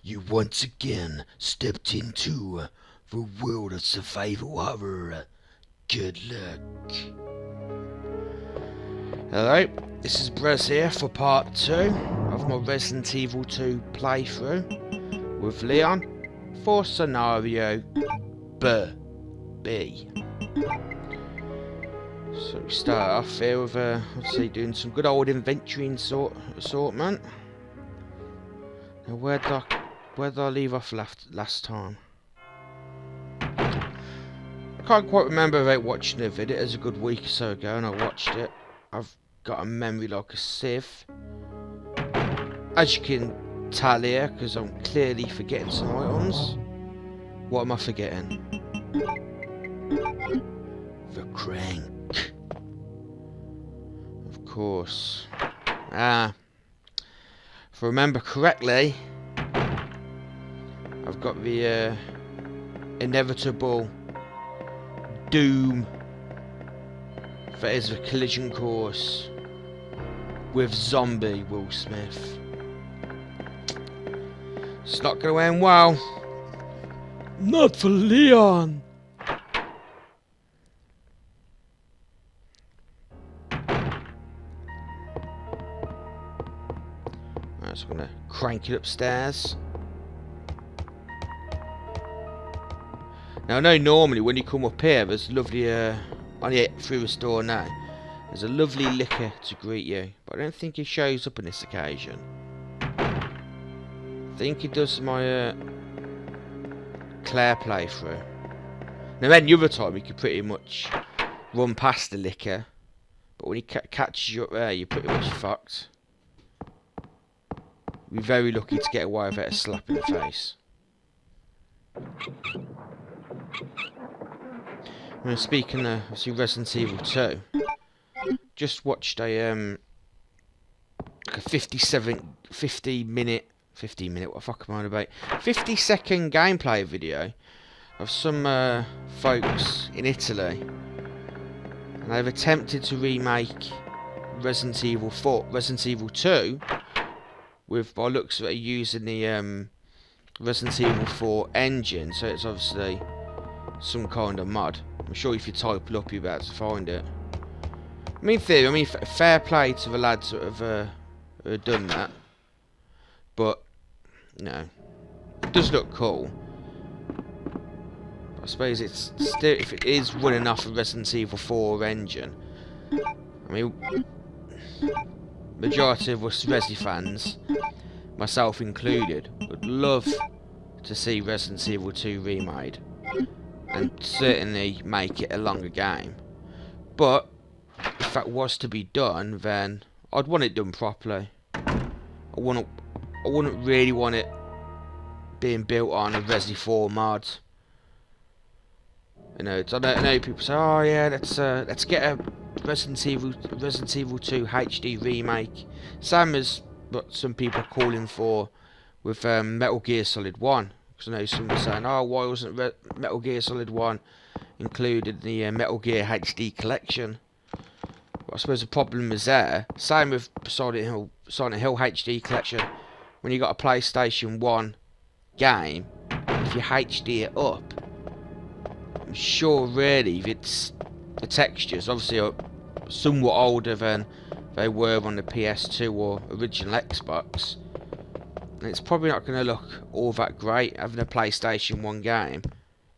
You once again stepped into the world of survival horror. Good luck. Hello, this is Brez here for part 2 of my Resident Evil 2 playthrough with Leon for scenario B. So we start off here with obviously doing some good old inventory assortment. Now where did I leave off last time? I can't quite remember about watching the video. It was a good week or so ago and I watched it. I've got a memory like a sieve, as you can tell here, because I'm clearly forgetting some items. What am I forgetting? The crank. Of course. If I remember correctly, I've got the inevitable doom that is the collision course with zombie Will Smith. It's not going to end well. Not for Leon. Right, so I'm going to crank it upstairs. Now I know normally when you come up here there's lovely on the through the store now there's a lovely liquor to greet you, but I don't think he shows up on this occasion. I think he does my Claire playthrough. Now any other time you could pretty much run past the liquor, but when he catches you up there you're pretty much fucked. You're very lucky to get away without a slap in the face. Speaking of obviously Resident Evil 2, just watched a like a 50 minute, what the fuck am I on about? 50-second gameplay video of some folks in Italy, and they've attempted to remake Resident Evil 2 with, by looks of it, using the Resident Evil 4 engine, so it's obviously some kind of mod. I'm sure if you type it up you'll be able to find it. I mean, fair play to the lads that have done that, but no, it does look cool. I suppose it's still, if it is running off a Resident Evil 4 engine, I mean, majority of us Resi fans, myself included, would love to see Resident Evil 2 remade, and certainly make it a longer game. But if that was to be done, then I'd want it done properly. I wouldn't really want it being built on a Resi 4 mod. You know, I know people say, "Oh yeah, let's get a Resident Evil 2 HD remake." Same as what some people are calling for with Metal Gear Solid 1. Because I know someone saying, "Oh, why wasn't Metal Gear Solid 1 included in the Metal Gear HD collection?" Well, I suppose the problem is there. Same with Silent Hill HD collection. When you got a PlayStation 1 game, if you HD it up, I'm sure really it's the textures obviously are somewhat older than they were on the PS2 or original Xbox. And it's probably not going to look all that great having a PlayStation 1 game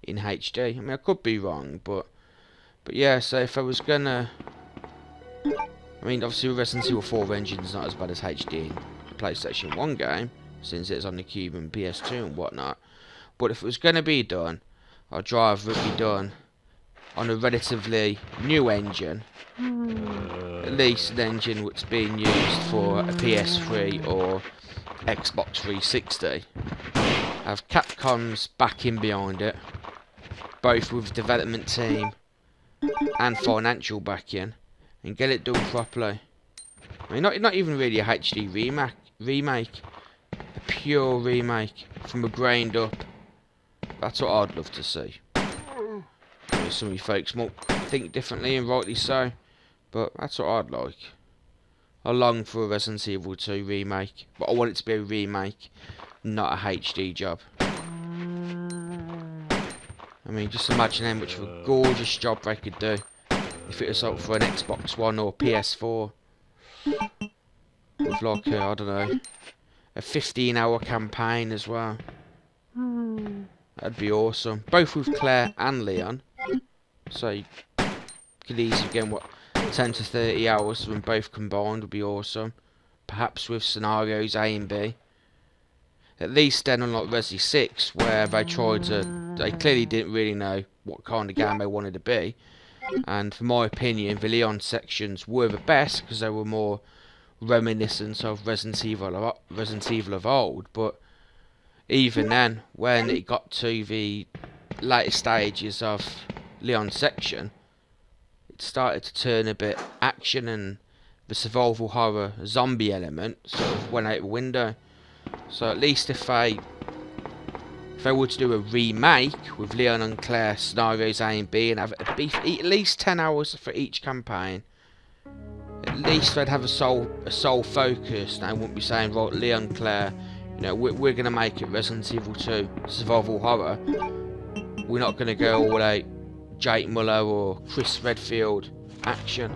in HD. I mean, I could be wrong, but yeah. So if I was gonna, I mean, obviously Resident Evil 4 engine's not as bad as HD in the PlayStation 1 game, since it's on the Cube and PS2 and whatnot. But if it was going to be done, I'd rather it be done on a relatively new engine, at least an engine that's being used for a PS3 or Xbox 360. Have Capcom's backing behind it, both with development team and financial backing, and get it done properly. I mean, not even really a HD remake, a pure remake from a ground up. That's what I'd love to see. Some of you folks might think differently, and rightly so, but that's what I'd like. I long for a Resident Evil 2 remake, but I want it to be a remake not a HD job. I mean, just imagine how much of a gorgeous job they could do if it was up for an Xbox One or PS4. With like I don't know, a 15-hour campaign as well. That'd be awesome. Both with Claire and Leon. So you could easily get, what, 10 to 30 hours of them both combined would be awesome. Perhaps with scenarios A and B. At least then, unlike Resi 6, where they clearly didn't really know what kind of game they wanted to be. And for my opinion, the Leon sections were the best because they were more reminiscent of Resident Evil of old. But even then, when it got to the later stages of Leon's section, it started to turn a bit action, and the survival horror zombie element sort of went out the window. So at least if they were to do a remake with Leon and Claire scenarios A and B and have it be at least 10 hours for each campaign, at least they'd have a sole focus, and I wouldn't be saying, right, Leon, Claire, you know, we're going to make it Resident Evil 2 survival horror. We're not going to go all out Jake Muller or Chris Redfield action.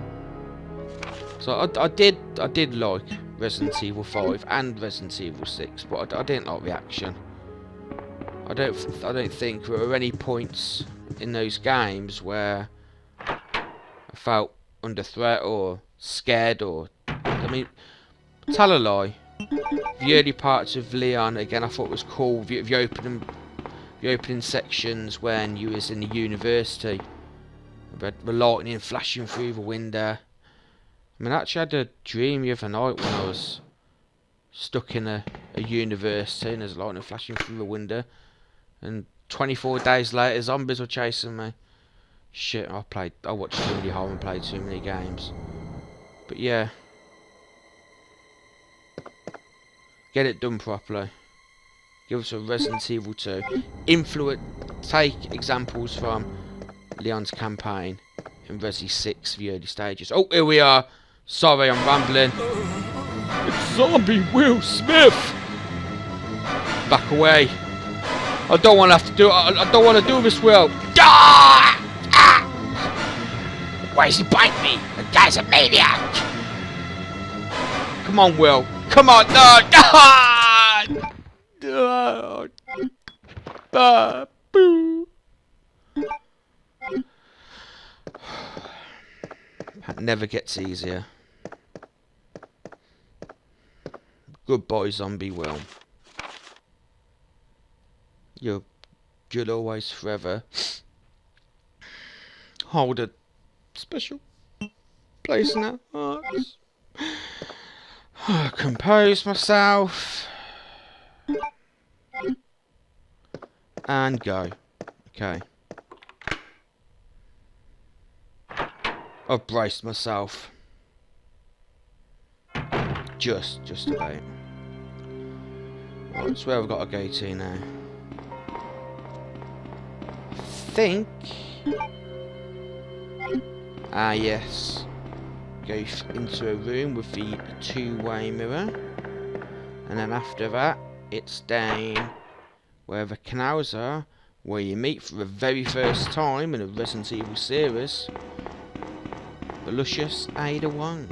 So I did like Resident Evil 5 and Resident Evil 6, but I didn't like the action. I don't think there were any points in those games where I felt under threat or scared, or, I mean, tell a lie. The early parts of Leon, again, I thought was cool. The opening sections when you was in the university, the lightning flashing through the window. I mean, I actually had a dream the other night when I was stuck in a university and there's lightning flashing through the window, and 24 days later zombies were chasing me. Shit, I watched too many horror and played too many games. But yeah, get it done properly. Give us a Resident Evil 2. Take examples from Leon's campaign in Resi 6, the early stages. Oh, here we are. Sorry, I'm rambling. It's Zombie Will Smith. Back away. I don't want to have to do it. I don't want to do this, Will. Ah! Ah! Why is he biting me? The guy's a maniac. Come on, Will. Come on. No. Ah! Boo. That never gets easier. Goodbye, Zombie Will. You're good always, forever. Hold a special place in our hearts. Compose myself. And go. Okay. I've braced myself. Just about. Right, that's where I've got to go to now. I think. Yes. Go into a room with the two-way mirror. And then after that, it's down where the canals are, where you meet for the very first time in a Resident Evil series, the luscious Ada Wong.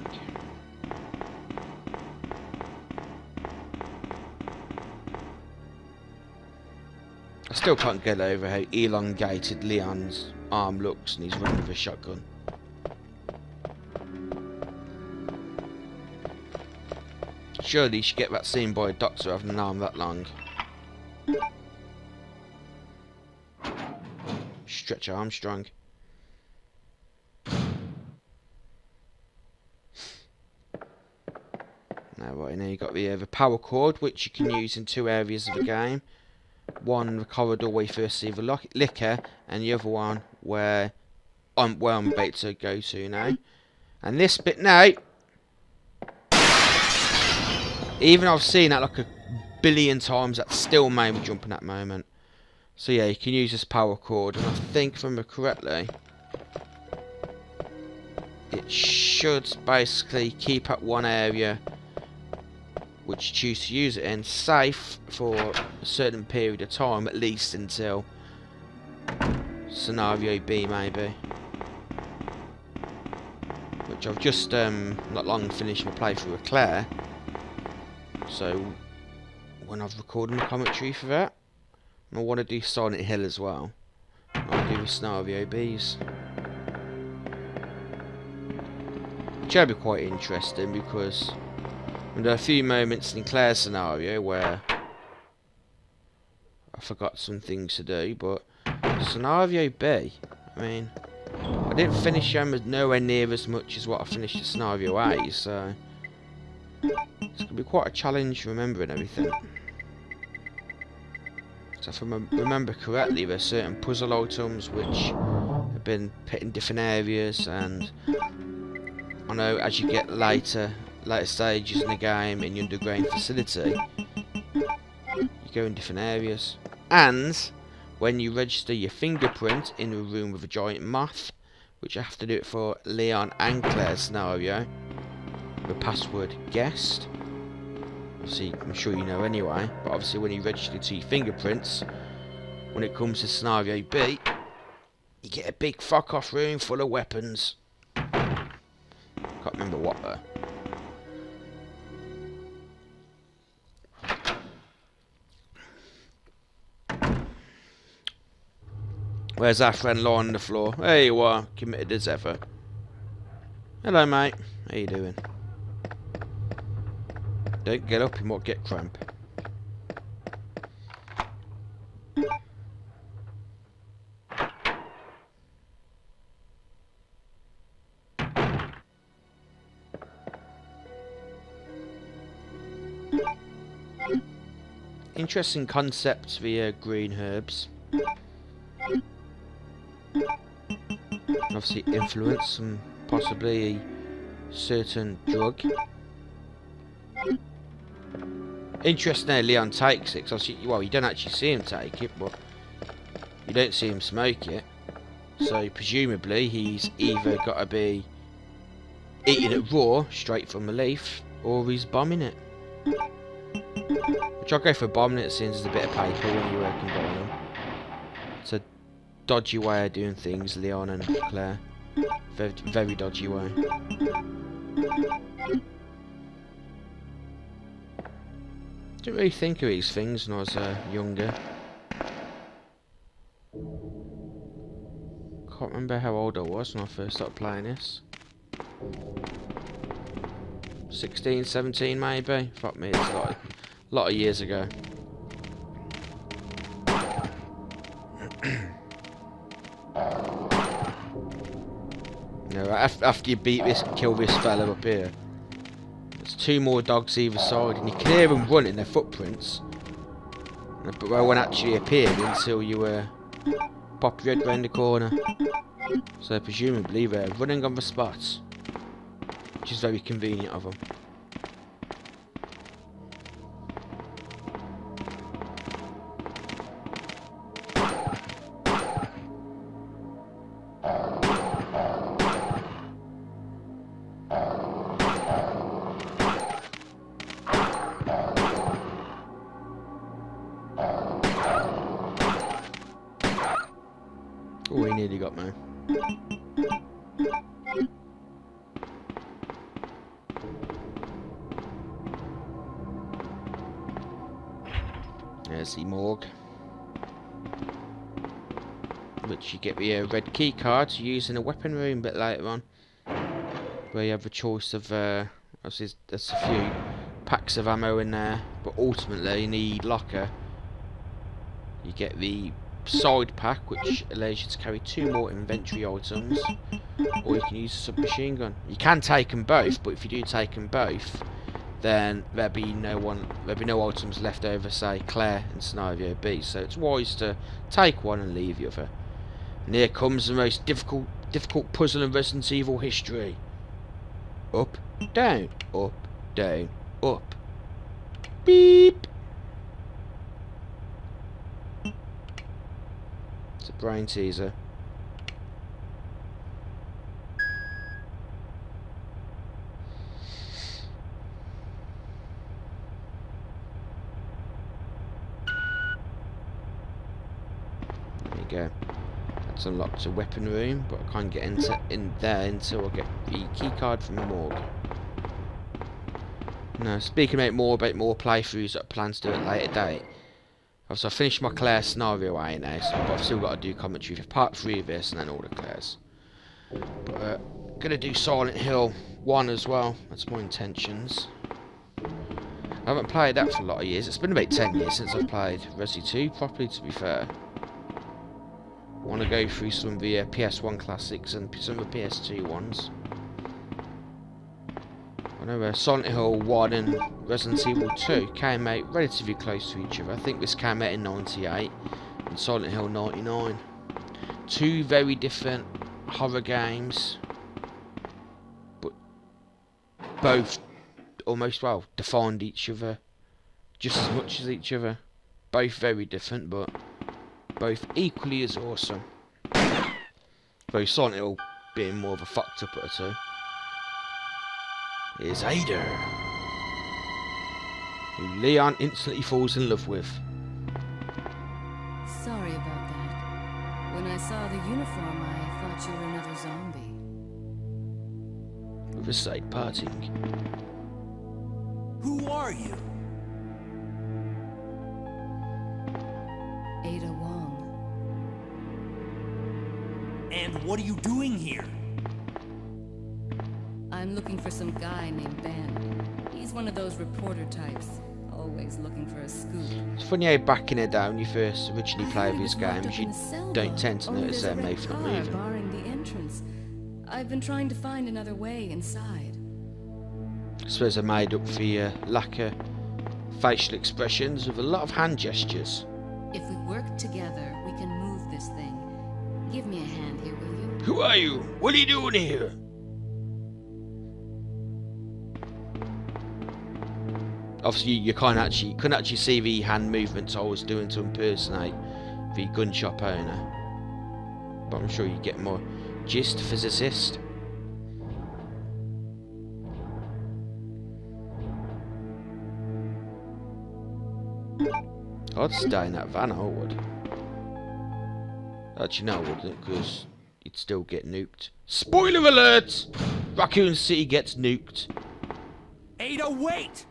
I still can't get over how elongated Leon's arm looks and he's running with a shotgun. Surely you should get that seen by a doctor having an arm that long. Stretch Armstrong. Now right now you've got the power cord, which you can use in two areas of the game. One, the corridor where you first see the liquor, and the other one where I'm about to go to now. And this bit now, even though I've seen that like a billion times, that still made me jump in that moment. So yeah, you can use this power cord, and I think if I remember correctly, it should basically keep at one area which you choose to use it in, safe for a certain period of time, at least until scenario B maybe. Which I've just not long finished my playthrough with Claire. So when I've recorded my commentary for that, and I want to do Silent Hill as well, I'll do scenario B's. Which will be quite interesting because there are a few moments in Claire's scenario where I forgot some things to do, but scenario B, I mean, I didn't finish them nowhere near as much as what I finished at scenario A, so it's going to be quite a challenge remembering everything. So if I remember correctly, there's certain puzzle items which have been put in different areas, and I know as you get later stages in the game in the underground facility, you go in different areas. And when you register your fingerprint in a room with a giant moth, which I have to do it for Leon and Claire's scenario, the password guessed. Obviously, I'm sure you know anyway, but obviously when you register to your fingerprints, when it comes to scenario B, you get a big fuck off room full of weapons. Can't remember what though. Where's our friend lying on the floor? There you are, committed as ever. Hello mate, how you doing? Don't get up, you might get cramp. Interesting concept via green herbs. Obviously influence and possibly a certain drug. Interesting Leon takes it, 'cause obviously, well, you don't actually see him take it, but you don't see him smoke it. So presumably he's either got to be eating it raw, straight from the leaf, or he's bombing it. Which I'll go for bombing it since there's a bit of paper when you're combining them. It's a dodgy way of doing things, Leon and Claire. Very, very dodgy way. Didn't really think of these things when I was younger. Can't remember how old I was when I first started playing this. 16, 17 maybe. Fuck me, it's like a lot of years ago. No, after you beat this, kill this fella up here, there's two more dogs either side, and you can hear them running their footprints, but they won't actually appear until you pop your head round the corner. So presumably they're running on the spot, which is very convenient of them. Oh, he nearly got me. There's the morgue, which you get the red key card to use in a weapon room a bit later on, where you have a choice of obviously there's a few packs of ammo in there, but ultimately in the locker you get the side pack, which allows you to carry 2 more inventory items, or you can use a submachine gun. You can take them both, but if you do take them both, then there'll be no items left over, say Claire in scenario B. So it's wise to take one and leave the other. And here comes the most difficult puzzle in Resident Evil history. Up, down, up, down, up. Beep. It's a brain teaser. go. That's unlocked a weapon room, but I can't get in there until I get the key card from the morgue. Now, speaking about more playthroughs that I plan to do at a later date. So I finished my Claire scenario A now, so I've still got to do commentary for part 3 of this and then all the Claires. But gonna do Silent Hill 1 as well. That's my intentions. I haven't played that for a lot of years. It's been about 10 years since I've played Resi 2 properly, to be fair. I want to go through some of the PS1 classics and some of the PS2 ones. I know Silent Hill 1 and Resident Evil 2 came out relatively close to each other. I think this came out in 98 and Silent Hill 99. Two very different horror games, but both almost, well, defined each other just as much as each other. Both very different, but both equally as awesome. Though Silent Hill being more of a fucked up at the two. Is Ada, who Leon instantly falls in love with. Sorry about that. When I saw the uniform, I thought you were another zombie. With a side parting. Who are you? Ada Wong. And what are you doing here? I'm looking for some guy named Ben. He's one of those reporter types, always looking for a scoop. It's funny how back in the day when you first originally play these games, you don't tend to notice their mouth not moving. Barring the entrance. I've been trying to find another way inside. I suppose I made up for your lack of facial expressions with a lot of hand gestures. If we work together, we can move this thing. Give me a hand here, will you? Who are you? What are you doing here? Obviously, you couldn't actually see the hand movements I was doing to impersonate the gun shop owner. But I'm sure you get more gist, physicist. I'd stay in that van, I would. Actually, no, I wouldn't, because you'd still get nuked. Spoiler alert! Raccoon City gets nuked. Ada, wait!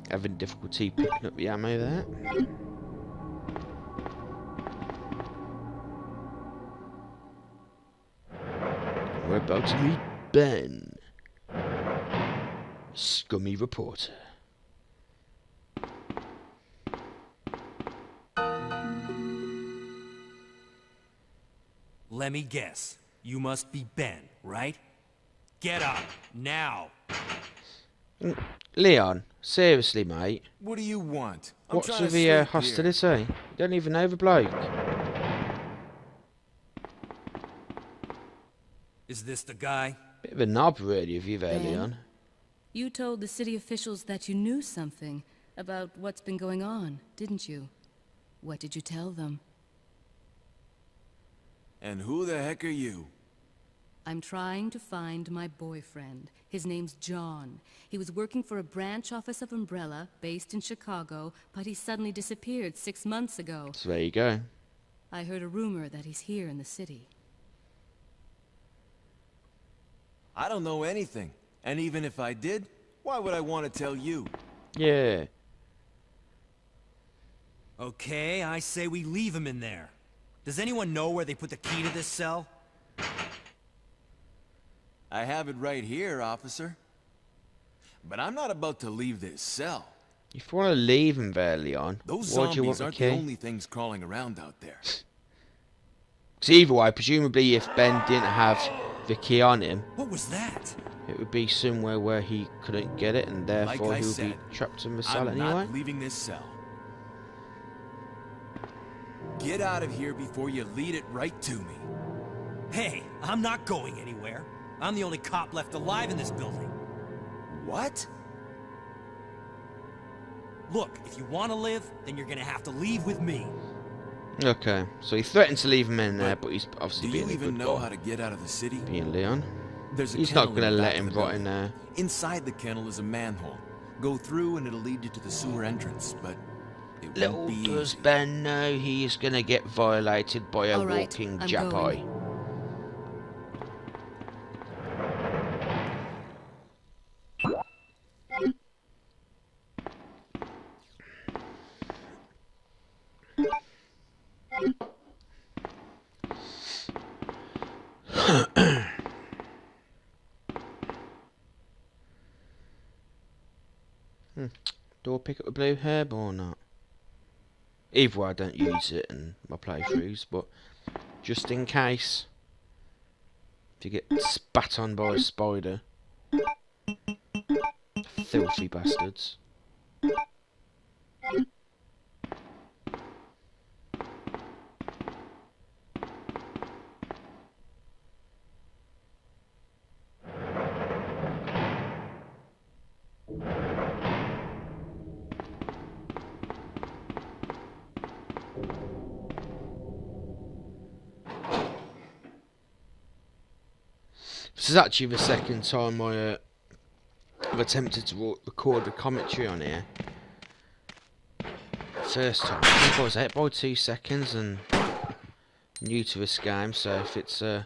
Having difficulty picking up the ammo there. We're about to meet Ben, scummy reporter. Let me guess. You must be Ben, right? Get up, now! Leon, seriously, mate. What do you want? What's with the hostility? You don't even know the bloke. Is this the guy? Bit of a knob, really, of you there, Ben? Leon. You told the city officials that you knew something about what's been going on, didn't you? What did you tell them? And who the heck are you? I'm trying to find my boyfriend. His name's John. He was working for a branch office of Umbrella, based in Chicago, but he suddenly disappeared 6 months ago. So there you go. I heard a rumor that he's here in the city. I don't know anything. And even if I did, why would I want to tell you? Yeah. Okay, I say we leave him in there. Does anyone know where they put the key to this cell? I have it right here, officer. But I'm not about to leave this cell. If you want to leave him there, Leon, Those why do you want zombies the aren't key? the only things crawling around out there. Because either way, presumably if Ben didn't have the key on him, What was that? it would be somewhere where he couldn't get it, and therefore Like I he would said, be trapped in the cell I'm anyway. not leaving this cell. Get out of here before you lead it right to me. Hey, I'm not going anywhere. I'm the only cop left alive in this building. What? Look, if you want to live, then you're gonna have to leave with me. Okay, so he threatened to leave him in there, but he's obviously Do being you a even good know guy. how to get out of the city? Being Leon. There's a He's kennel not going in to the let back of him the rot in building. there. Inside the kennel is a manhole. Go through and it'll lead you to the sewer entrance, but it won't Little be does easy. Ben know he is going to get violated by a All right, walking I'm Japai. going. Do I pick up the blue herb or not? Either way, I don't use it in my playthroughs, but just in case. If you get spat on by a spider. Filthy bastards. This is actually the second time I've attempted to record the commentary on here. First time, I think I was out by 2 seconds and new to this game, so if it's if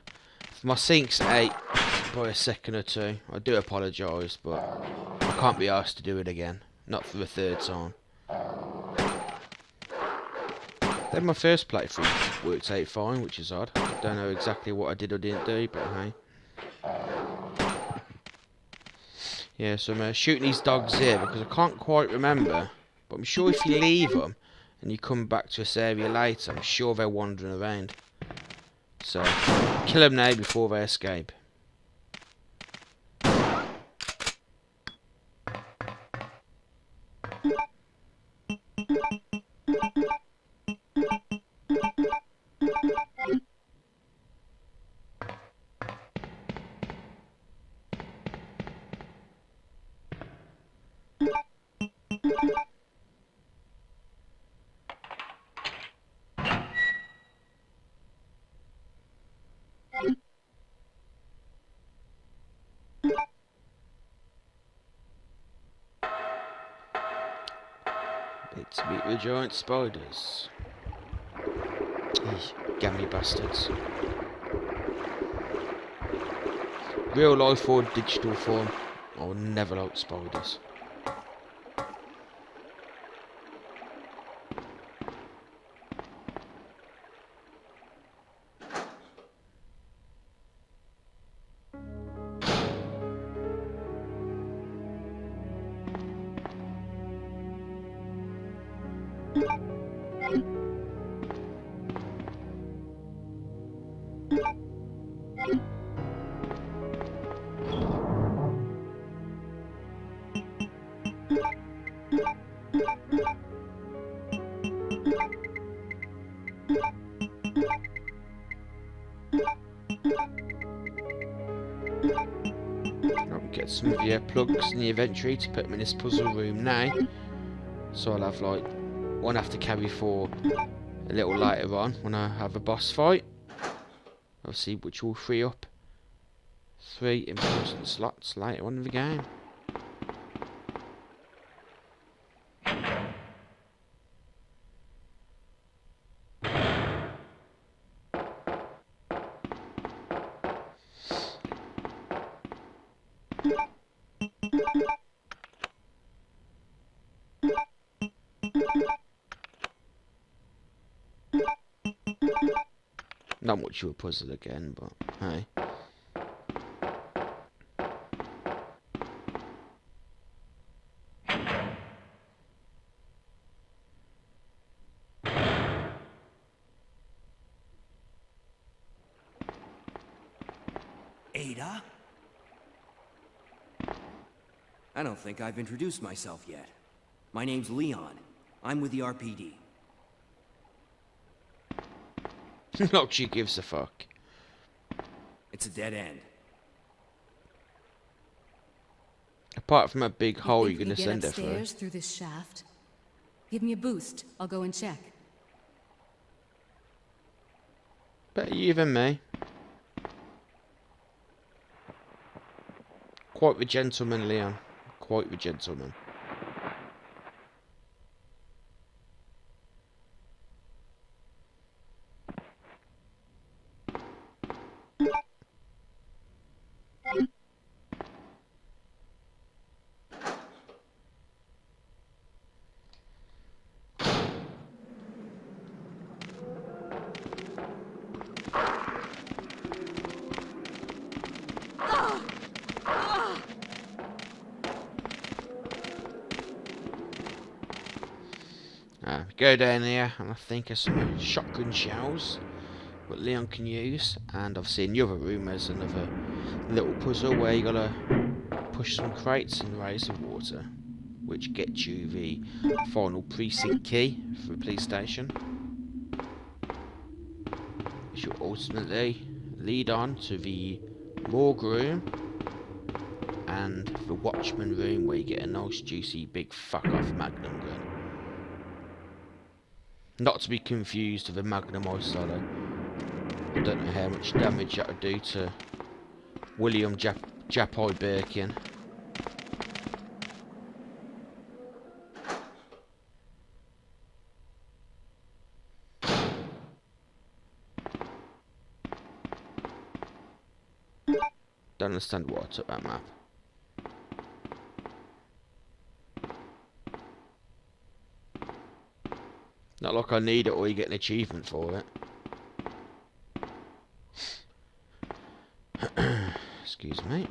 my sync's out by a second or two, I do apologise, but I can't be asked to do it again, not for the third time. Then my first playthrough worked out fine, which is odd. Don't know exactly what I did or didn't do, but hey. Yeah, so I'm shooting these dogs here because I can't quite remember, but I'm sure if you leave them and you come back to this area later, I'm sure they're wandering around. So, kill them now before they escape. Let's meet the giant spiders. Eesh, gammy bastards. Real life or digital form, I will never like spiders. I'll get some of the plugs in the inventory to put them in this puzzle room now. So I'll have like one I have to carry for a little later on when I have a boss fight. Obviously, which will free up 3 important slots later on in the game. Not much of a puzzle again, but hey. Ada? I don't think I've introduced myself yet. My name's Leon. I'm with the RPD. Not she gives a fuck. It's a dead end. Apart from a big hole You you're think gonna we get send her through. upstairs through this shaft? Give me a boost. I'll go and check. Better you than me. Quite the gentleman, Leon. Quite the gentleman. Go down here, and I think there's some shotgun shells that Leon can use. And obviously in the other room there's another little puzzle where you gotta push some crates and raise the water, which gets you the final precinct key for the police station, which will ultimately lead on to the morgue room and the watchman room, where you get a nice juicy big fuck off magnum gun. Not to be confused with a Magnum Isola. I don't know how much damage that would do to William Japai Birkin. Don't understand why I took that map. Not like I need it or you get an achievement for it. Excuse me.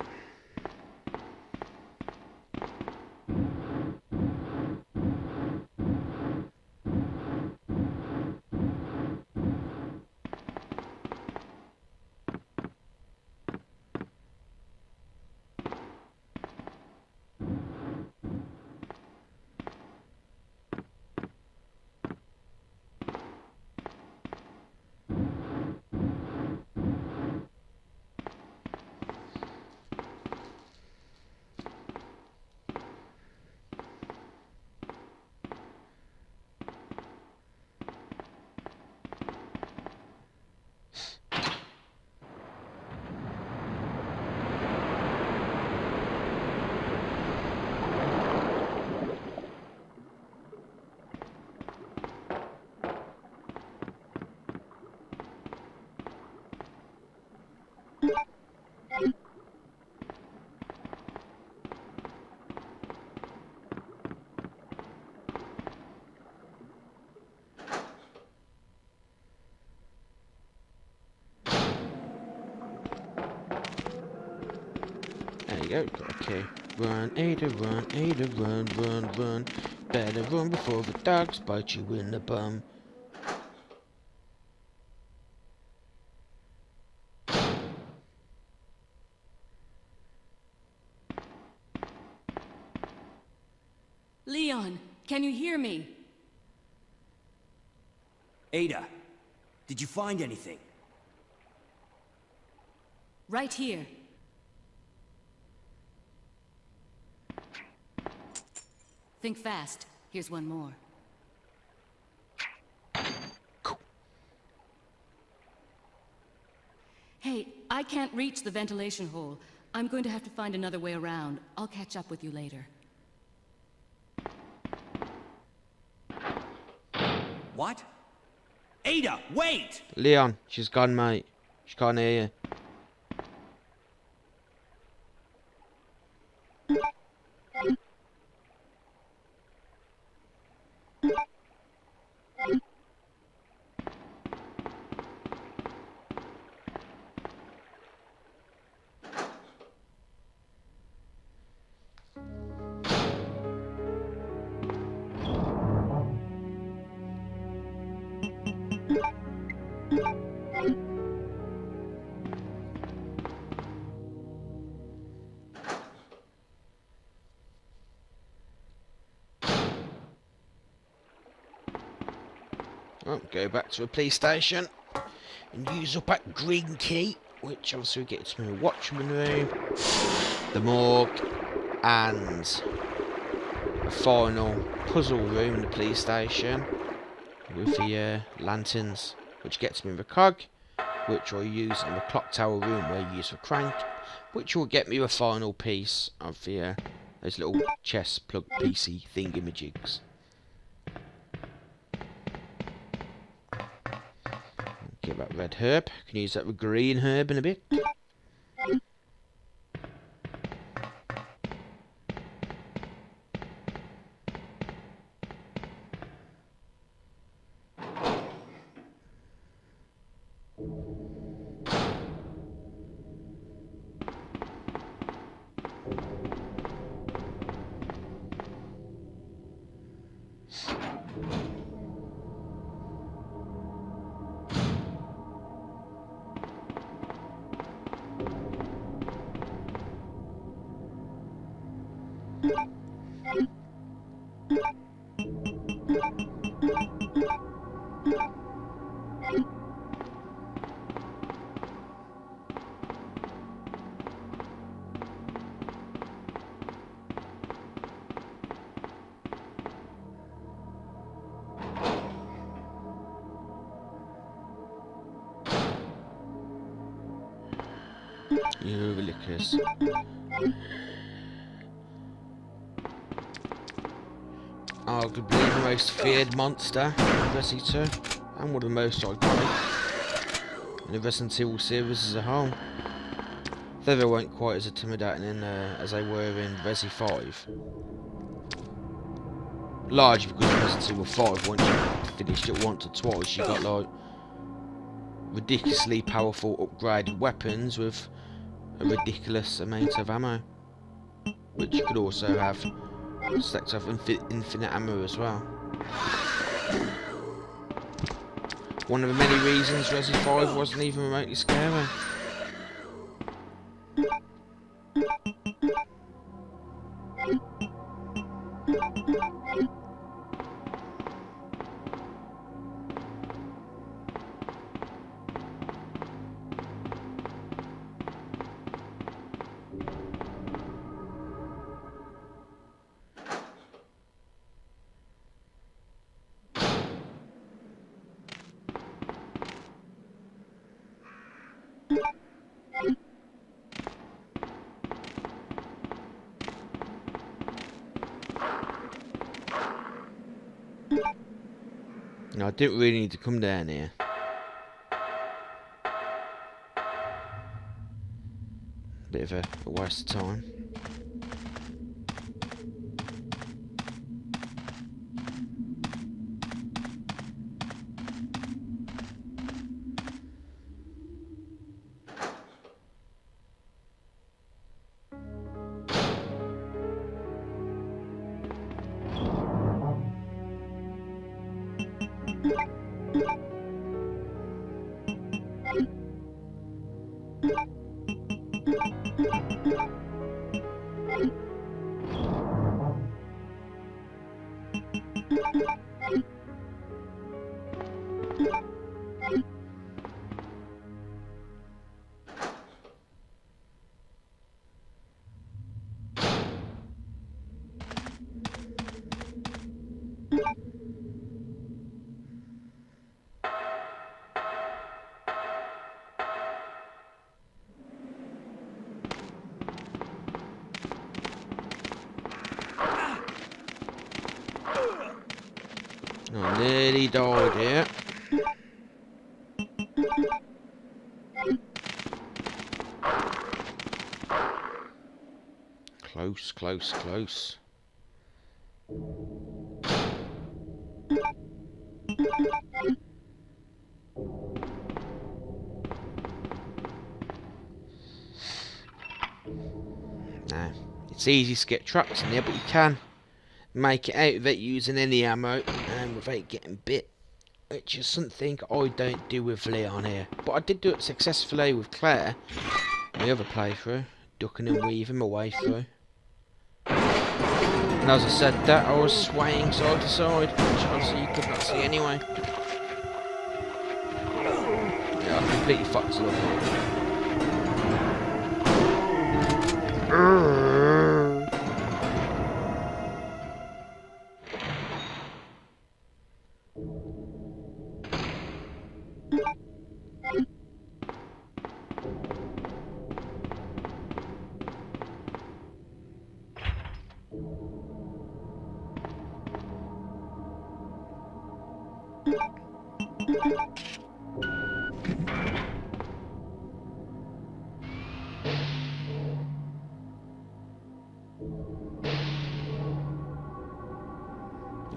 There you go, okay. Run, Ada, run, Ada, run, run, run. Better run before the dogs bite you in the bum. Leon, can you hear me? Ada, did you find anything? Right here. Think fast. Here's one more. Hey, I can't reach the ventilation hole. I'm going to have to find another way around. I'll catch up with you later. What? Ada, wait! Leon, she's gone, mate. She can't hear you. Well, go back to the police station and use up that green key, which obviously gets to the watchman room, the morgue, and the final puzzle room in the police station with the lanterns, which gets me the cog. which I use in the clock tower room where you use the crank, which will get me the final piece of the those little chest plug PC thingamajigs. Get that red herb. Can use that with green herb in a bit. You lickers. Arguably the most feared monster in Resident 2, and one of the most iconic in the Resident Evil series as a whole. Though they weren't quite as intimidating as they were in Resi 5. Largely because in Resident Evil 5, once you finished it once or twice, you got like ridiculously powerful upgraded weapons with a ridiculous amount of ammo, which you could also have stacks of infinite ammo as well. One of the many reasons Resi 5 wasn't even remotely scary. No, I didn't really need to come down here. Bit of a waste of time. I nearly died here. Close, close, close. Now, it's easy to get trapped in there, but you can make it out of it using any ammo and without getting bit, which is something I don't do with Leon here. But I did do it successfully with Claire, my other playthrough, ducking and weaving my way through. And as I said that, I was swaying side to side, which obviously you could not see anyway. Yeah, I completely fucked it up.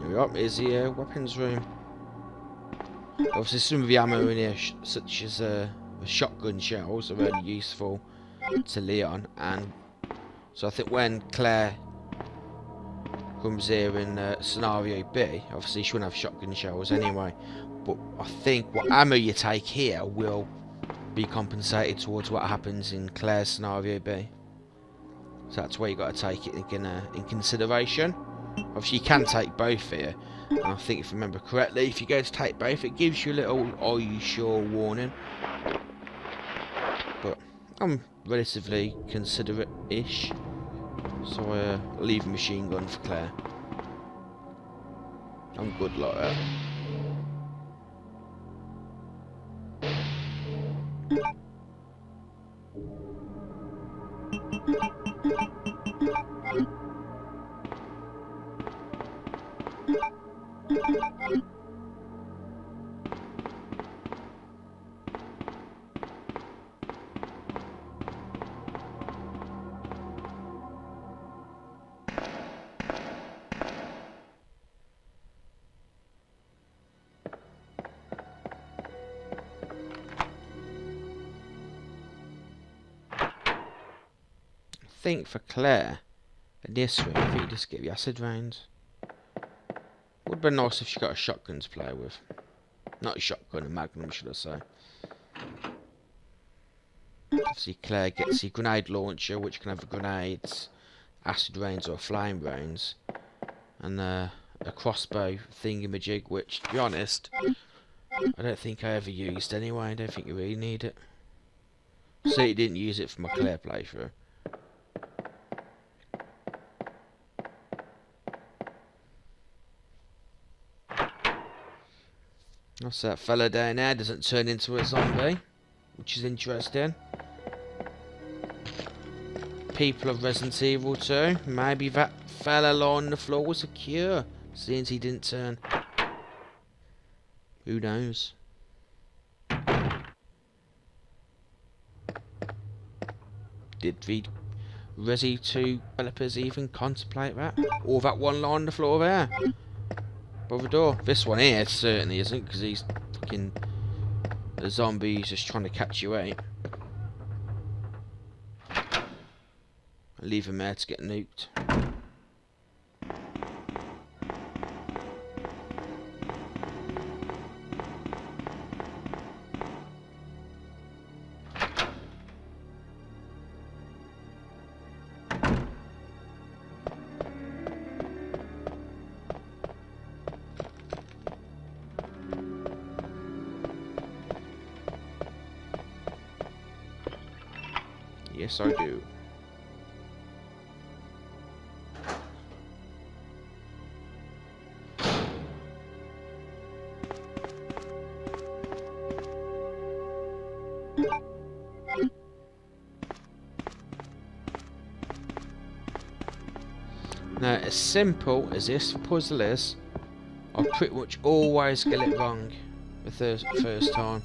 Yup, here's the weapons room. Obviously some of the ammo in here, such as the shotgun shells, are really useful to Leon, and so I think when Claire comes here in scenario B, obviously she wouldn't have shotgun shells anyway, but I think what ammo you take here will be compensated towards what happens in Claire's scenario B. So that's where you got to take it in consideration. Obviously you can take both here, and I think if I remember correctly, if you go to take both, it gives you a little "are you sure" warning. But I'm relatively considerate-ish, so I leave a machine gun for Claire. I'm good like that. I think for Claire, in this room, I think you just get the acid rains. Would be nice if she got a shotgun to play with. Not a shotgun, a magnum, should I say. Obviously, Claire gets the grenade launcher, which can have grenades, acid rains, or flame rains, and a crossbow thingamajig, which, to be honest, I don't think I ever used anyway. I don't think you really need it. Certainly didn't use it for my Claire playthrough. That's that fella down there, doesn't turn into a zombie, which is interesting. People of Resident Evil 2, maybe that fella lying on the floor was a cure, since he didn't turn. Who knows? Did the Resi 2 developers even contemplate that? Or that one lying on the floor there? Above the door. This one here certainly isn't, because he's fucking a zombie who's just trying to catch you out. I'll leave him there to get nuked. Yes, I do. Now, as simple as this puzzle is, I pretty much always get it wrong the first time.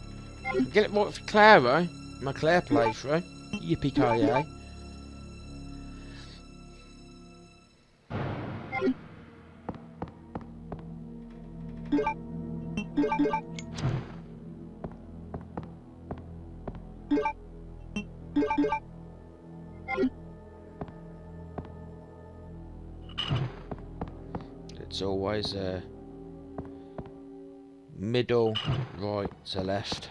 I get it right for Claire, my Claire playthrough. Yippee-ki-yay. It's always middle, right to left.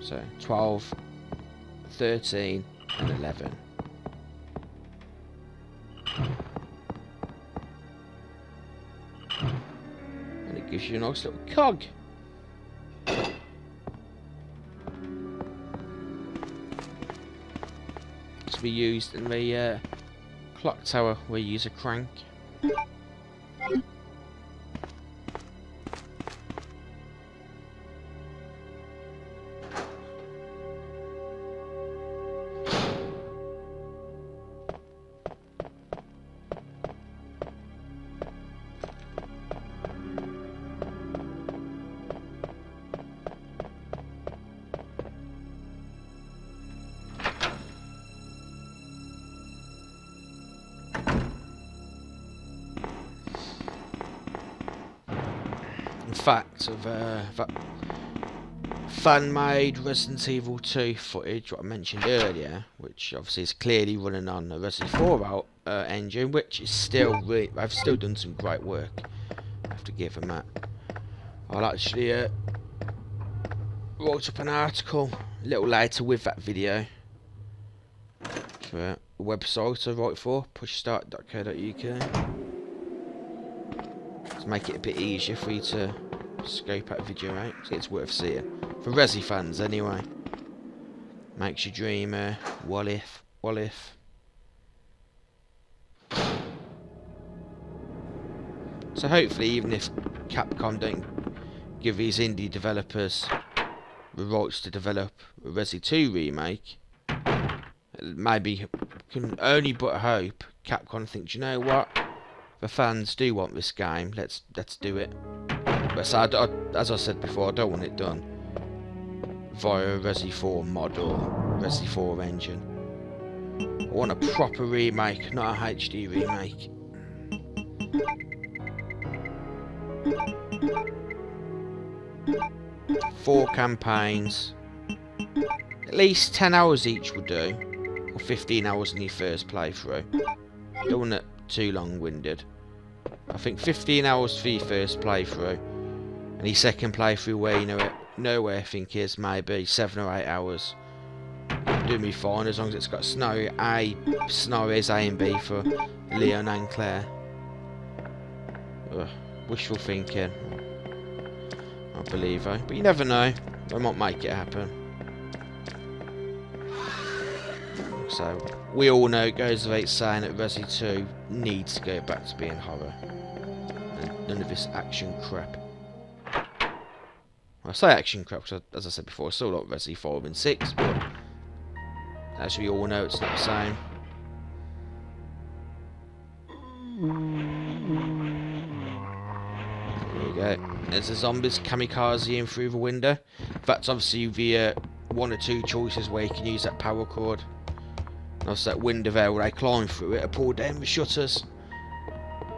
So 12, 13, and 11. And it gives you a nice little cog. To be used in the clock tower where you use a crank. fact of that fan-made Resident Evil 2 footage, what I mentioned earlier, which obviously is clearly running on the Resident 4 engine, which is still they've still done some great work. I have to give them that. I'll actually wrote up an article a little later with that video for a website I write for, pushstart.co.uk, to make it a bit easier for you to scope that video out. So it's worth seeing for Resi fans anyway. Makes you dream. What if? So hopefully, even if Capcom don't give these indie developers the rights to develop a Resi 2 remake, maybe can only but hope Capcom thinks, you know what, the fans do want this game, let's do it. But so as I said before, I don't want it done via a Resi 4 mod or Resi 4 engine. I want a proper remake, not a HD remake. Four campaigns, at least 10 hours each would do, or 15 hours in your first playthrough. Don't want it too long-winded. I think 15 hours for your first playthrough, and your second playthrough where you know where everything is, maybe 7 or 8 hours. Do me fine as long as it's got scenarios A and B for Leon and Claire. Ugh, wishful thinking. I believe I, but you never know. I might make it happen. So we all know it goes without saying that Resi 2 needs to go back to being horror, and none of this action crap. I say action crap because, as I said before, I still like Resi 4 and 6, but as we all know, it's not the same. There you go. There's the zombies kamikazeing through the window. That's obviously the one or two choices where you can use that power cord. And also that window there where they climb through it or pull down the shutters.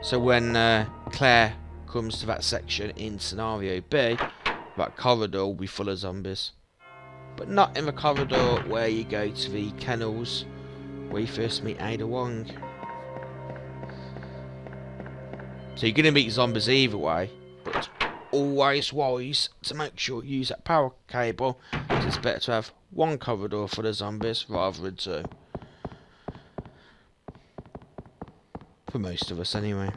So when Claire comes to that section in scenario B, that corridor will be full of zombies. But not in the corridor where you go to the kennels where you first meet Ada Wong. So you're going to meet zombies either way, but it's always wise to make sure you use that power cable, because it's better to have one corridor full of zombies rather than two. For most of us anyway.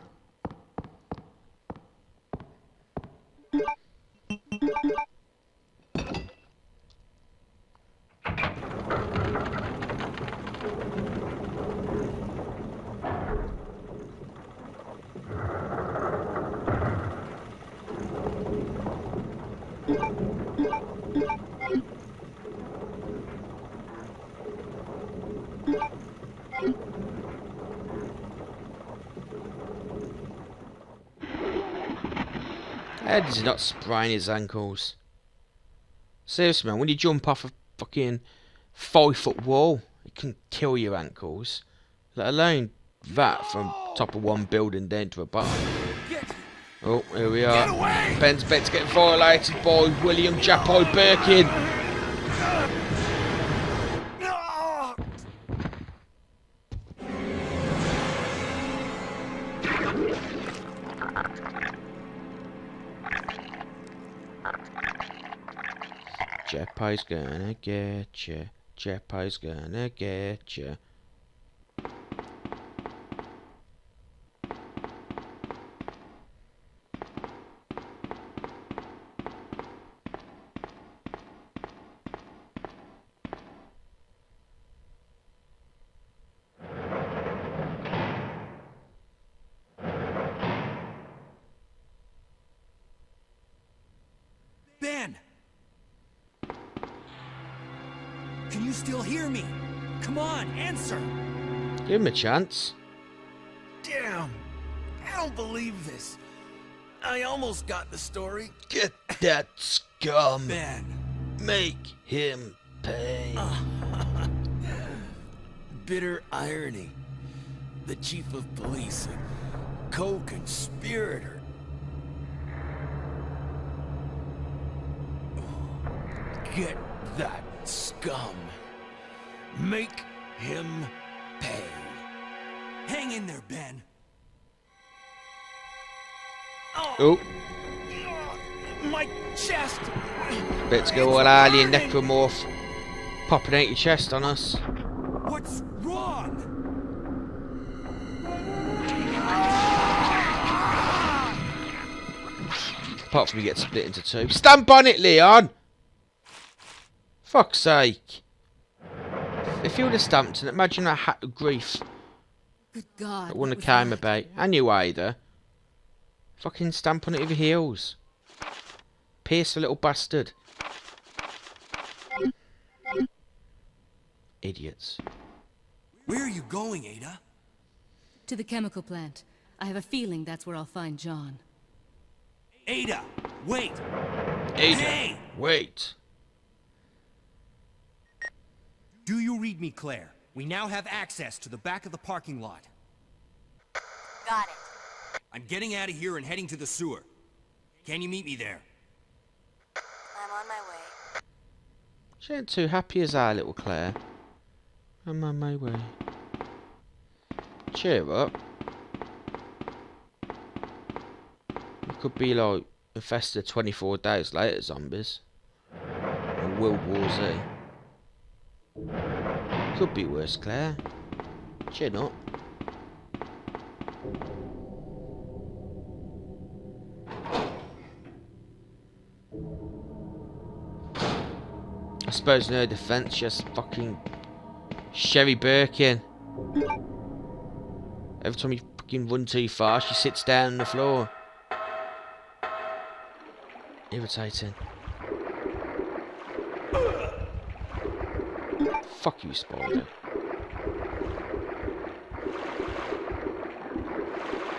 How does he not sprain his ankles? Seriously, man, when you jump off a fucking 5-foot wall, it can kill your ankles. Let alone that from top of one building down to a bottom. Oh, here we are. Ben's bet's getting violated by William Jappo Birkin. Jappo's gonna get you. Jappo's gonna get you. Ben! Can you still hear me? Come on, answer! Give him a chance. Damn! I don't believe this. I almost got the story. Get that scum. Ben! Make him pay. Bitter irony. The chief of police, a co-conspirator. Get that scum. Make him pay. Hang in there, Ben. Oh, My chest! let's go all alien necromorph. Popping out your chest on us. What's wrong? Apart from you get split into two. Stamp on it, Leon! Fuck's sake. If you would have stamped it, imagine that hat of grief Good God. that what wouldn't was have came that? about. And you either. Fucking stamp on it with your heels. Pierce the little bastard. Idiots. Where are you going, Ada? To the chemical plant. I have a feeling that's where I'll find John. Ada, wait! Ada, Hey! wait. Do you read me, Claire? We now have access to the back of the parking lot. Got it. I'm getting out of here and heading to the sewer. Can you meet me there? I'm on my way. She ain't too happy as our little Claire. I'm on my way. Cheer up. You could be like infested 24 days later, zombies. Or World War Z. Could be worse, Claire. Cheer up. I suppose in her defence, just fucking Sherry Birkin. Every time you fucking run too far, she sits down on the floor. Irritating. Fuck you, Spider.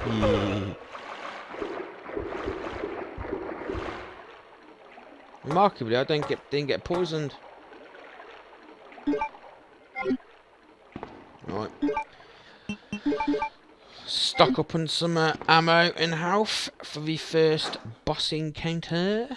Yeah. Remarkably, I didn't get poisoned. Right. Stock up on some ammo and health for the first boss encounter.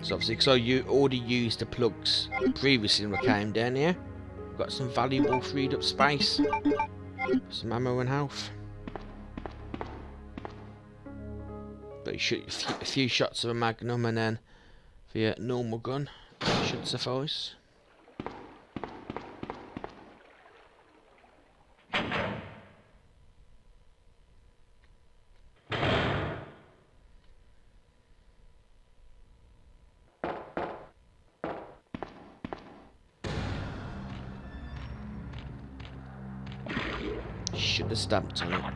So obviously, because I already used the plugs previously when I came down here, got some valuable freed up space, some ammo and health. But you shoot a few shots of a Magnum and then the normal gun should suffice. Should have stamped on it.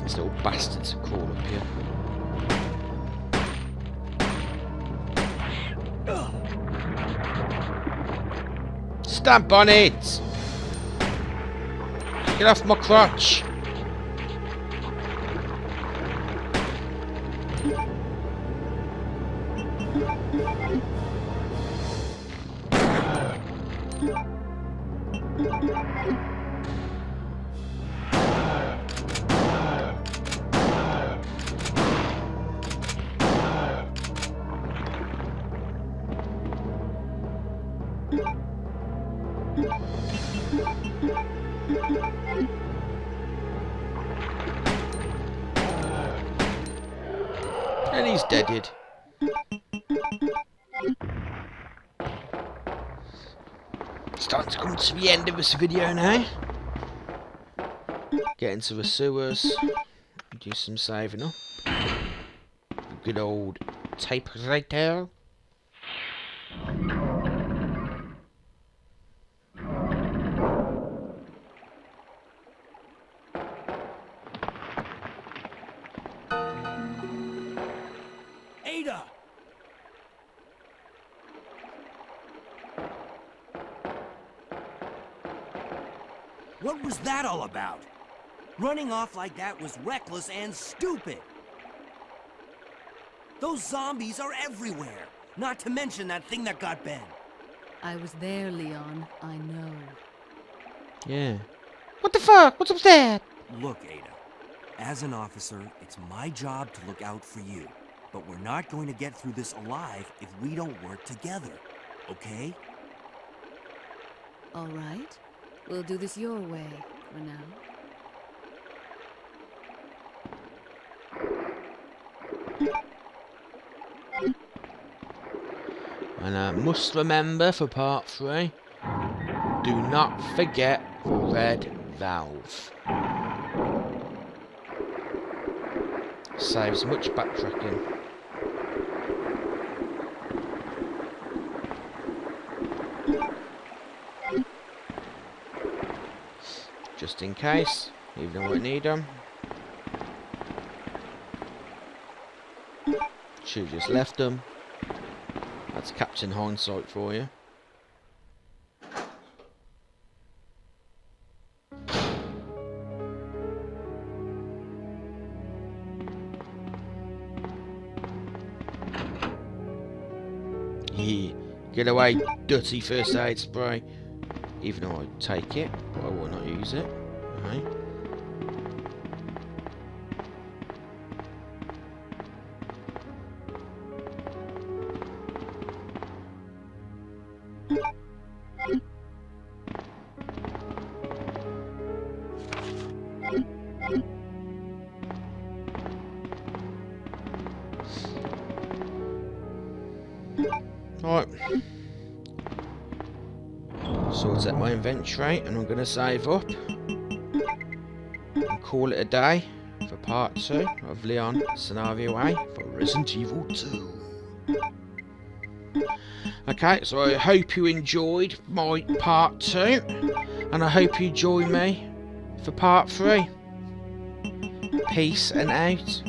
These little bastards crawl up here. Stamp on it! Get off my crotch! And he's deaded. Starting to come to the end of this video now. Get into the sewers. Do some saving up. Good old typewriter. Ada! What was that all about? Running off like that was reckless and stupid. Those zombies are everywhere. Not to mention that thing that got Ben. I was there, Leon. I know. Yeah. What the fuck? What's up with that? Look, Ada. As an officer, it's my job to look out for you. But we're not going to get through this alive if we don't work together. Okay? All right. We'll do this your way for now. And I must remember for part 3, do not forget the red valve. Saves much backtracking. Just in case, even though we need them. Should just left them. That's Captain Hindsight for you. Yeah. Get away, dirty first aid spray. Even though I take it, but I will not use it. Okay. Right. Sort out my inventory, and I'm going to save up and call it a day for part 2 of Leon Scenario A for Resident Evil 2. Okay, so I hope you enjoyed my part 2, and I hope you join me for part 3. Peace and out.